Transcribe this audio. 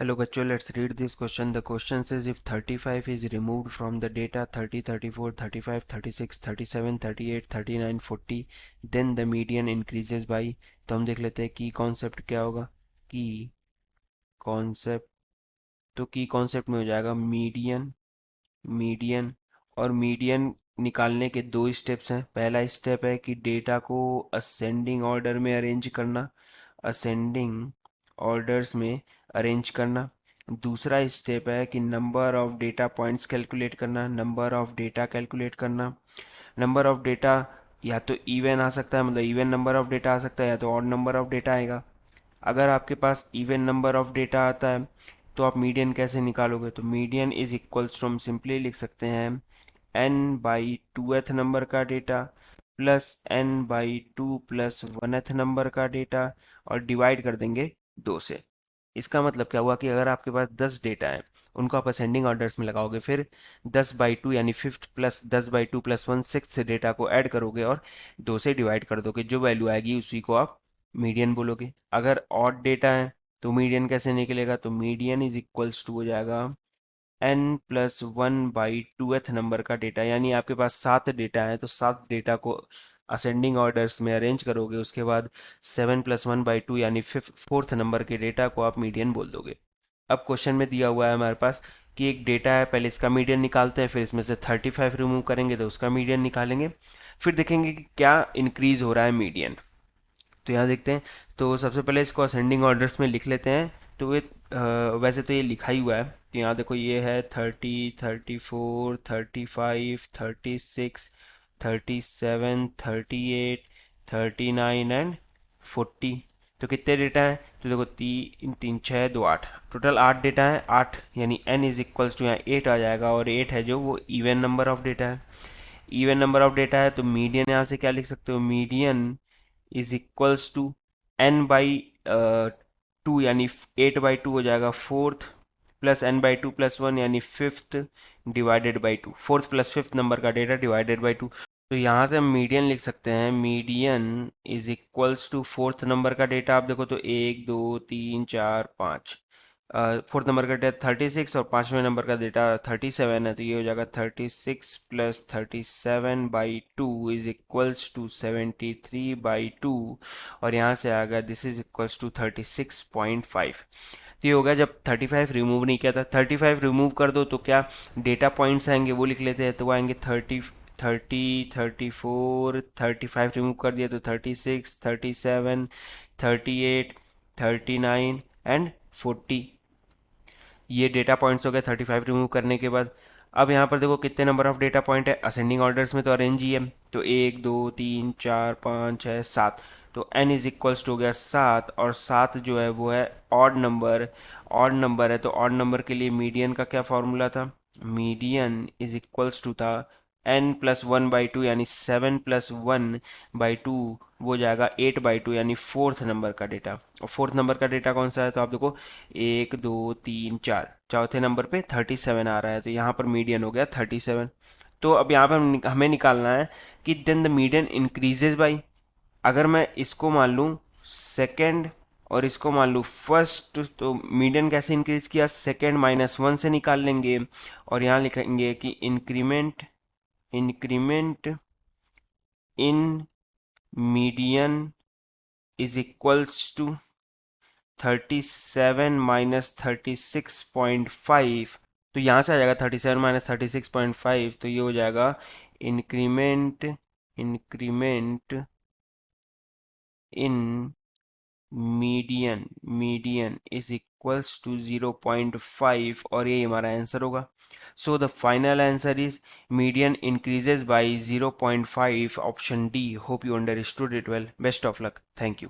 Hello bachcho, let's read this question. The question says if 35 is removed from the data 30, 34, 35, 36, 37, 38, 39, 40, then the median increases by। तो हम देख लेते हैं की concept क्या होगा। की कॉन्सेप्ट, तो की कॉन्सेप्ट में हो जाएगा मीडियन। मीडियन और मीडियन निकालने के दो स्टेप्स हैं। पहला स्टेप है कि डेटा को असेंडिंग ऑर्डर में अरेंज करना, असेंडिंग ऑर्डर्स में अरेंज करना। दूसरा स्टेप है कि number of data points calculate करना, नंबर ऑफ डेटा कैलकुलेट करना। नंबर ऑफ डेटा या तो इवन आ सकता है, मतलब इवन नंबर ऑफ डेटा आ सकता है, या तो ऑड नंबर ऑफ डेटा आएगा। अगर आपके पास इवन नंबर ऑफ डेटा आता है तो आप मीडियन कैसे निकालोगे। तो मीडियन इज इक्वल्स टू, हम सिंपली लिख सकते हैं n बाई टूथ नंबर का data plus n by two plus वनथ number का डेटा, और डिवाइड कर देंगे 2 से। इसका मतलब क्या हुआ कि अगर आपके पास 10 डेटा है, उनको आप असेंडिंग ऑर्डर्स में लगाओगे, फिर 10/2 यानी फिफ्थ प्लस 10/2 + 1 सिक्स्थ डेटा को ऐड करोगे और 2 से डिवाइड कर दोगे, जो वैल्यू आएगी उसी को आप मीडियन बोलोगे। अगर ऑड डेटा है तो मीडियन कैसे निकलेगा। तो मीडियन इज इक्वल्स टू हो जाएगा n+1/2th नंबर का डेटा, यानी आपके पास 7 डेटा है तो 7 डेटा को असेंडिंग ऑर्डर्स में अरेंज करोगे, उसके बाद 7+1/2 यानी फोर्थ नंबर के डेटा को आप मीडियन बोल दोगे। अब क्वेश्चन में दिया हुआ है हमारे पास कि एक डेटा है, पहले इसका मीडियन निकालते हैं, फिर इसमें से 35 रिमूव करेंगे तो उसका मीडियन निकालेंगे, फिर देखेंगे कि क्या इंक्रीज हो रहा है मीडियन। तो यहाँ देखते हैं। तो सबसे पहले इसको असेंडिंग ऑर्डर्स में लिख लेते हैं। तो ये वैसे तो ये लिखा ही हुआ है। तो यहाँ देखो ये है 30, 34, 35, 36, 37, 38, 39 एंड 40। तो कितने डेटा हैं। तो देखो 3 3 6 2 8, टोटल 8 डेटा है। 8 यानी n इज इक्वल्स टू यहाँ 8 आ जाएगा, और 8 है जो वो इवन नंबर ऑफ डेटा है। इवन नंबर ऑफ डेटा है तो मीडियन यहाँ से क्या लिख सकते हो, median is equals to n/2 यानी 8/2 हो जाएगा फोर्थ, प्लस n/2 + 1 यानी fifth, divided by 2, fourth plus fifth number का डेटा डिवाइडेड बाई 2। तो यहाँ से हम मीडियन लिख सकते हैं, median is equals to fourth number का डेटा आप देखो तो 1 2 3 4 5, फोर्थ नंबर का डेटा 36 और पांचवें नंबर का डेटा 37 है, तो ये हो जाएगा 36 + 37/2 इज इक्वल्स टू 73/2, और यहाँ से आ गया दिस इज इक्वल्स टू 36.5। तो ये हो गया जब 35 रिमूव नहीं किया था। 35 रिमूव कर दो तो क्या डेटा पॉइंट्स आएंगे वो लिख लेते हैं। तो वो आएंगे 30, 34, 35 रिमूव कर दिया तो 36, 37, 38, 39 एंड 40। ये डेटा पॉइंट्स हो गए 35 रिमूव करने के बाद। अब यहाँ पर देखो कितने नंबर ऑफ डेटा पॉइंट है, असेंडिंग ऑर्डर्स में तो अरेंज ही है। तो 1 2 3 4 5 6 7, तो n इज इक्वल्स टू हो गया 7, और 7 जो है वो है ऑड नंबर। ऑड नंबर है तो ऑड नंबर के लिए मीडियन का क्या फॉर्मूला था, मीडियन इज इक्वल्स टू था n+1/2 यानी 7+1/2, वो जाएगा 8/2 यानी फोर्थ नंबर का डेटा। और फोर्थ नंबर का डेटा कौन सा है, तो आप देखो 1 2 3 4, चौथे नंबर पे 37 आ रहा है, तो यहाँ पर मीडियन हो गया 37। तो अब यहाँ पर हमें निकालना है कि then the median increases by. अगर मैं इसको मान लूँ सेकेंड और इसको मान लूँ फर्स्ट, तो मीडियन कैसे इंक्रीज किया, सेकेंड -1 से निकाल लेंगे, और यहाँ लिखेंगे कि increment increment in median is equals to 37 - 36.5। तो यहाँ से आ जाएगा 37 - 36.5, तो ये हो जाएगा increment increment in median is equals to 0.5, और ये हमारा आंसर होगा। So the final answer is median increases by 0.5, option D. Hope you understood it well. Best of luck, thank you.